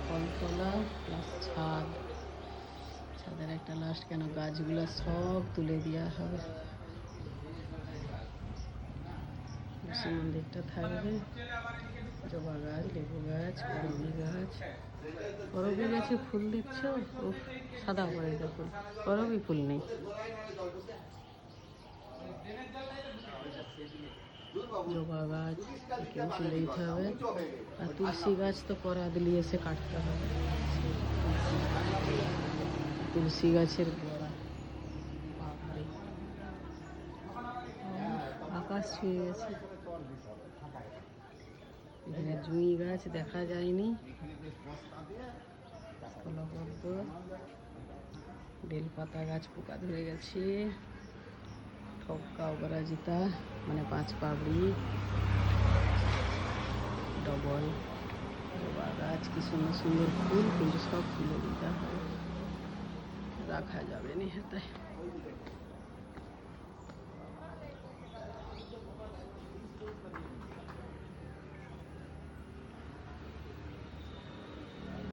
কলতলা plus ছাদ, ছাদের একটা লাস্ট কেন গাছগুলো সব তুলে দেওয়া হবে। শিব মন্দিরটা থাকবে, জবা গাছ, লেবু গাছ, করবি গাছ। করবি গাছে ফুল দেখছো? ও সাদা পড়ে দেখুন, করবি ফুল নেই। জবা গাছ কেউ তুলে দিতে হবে, আর তুলসী গাছ তো করা দিলি এসে কাটতে হবে। তুলসী গাছের গোড়া বাপরে, আকাশ ছুঁয়ে গেছে। এখানে জুঁই গাছ দেখা যায়নি, স্থলপদ্ম, বেলপাতা গাছ পোকা ধরে গেছে, ঠক্কা অপরাজিতা মানে 5 পাপড়ি, ডবল জবা গাছ। কি সুন্দর সুন্দর ফুল, কিন্তু সব তুলে দিতে হবে, রাখা যাবে না হাতে।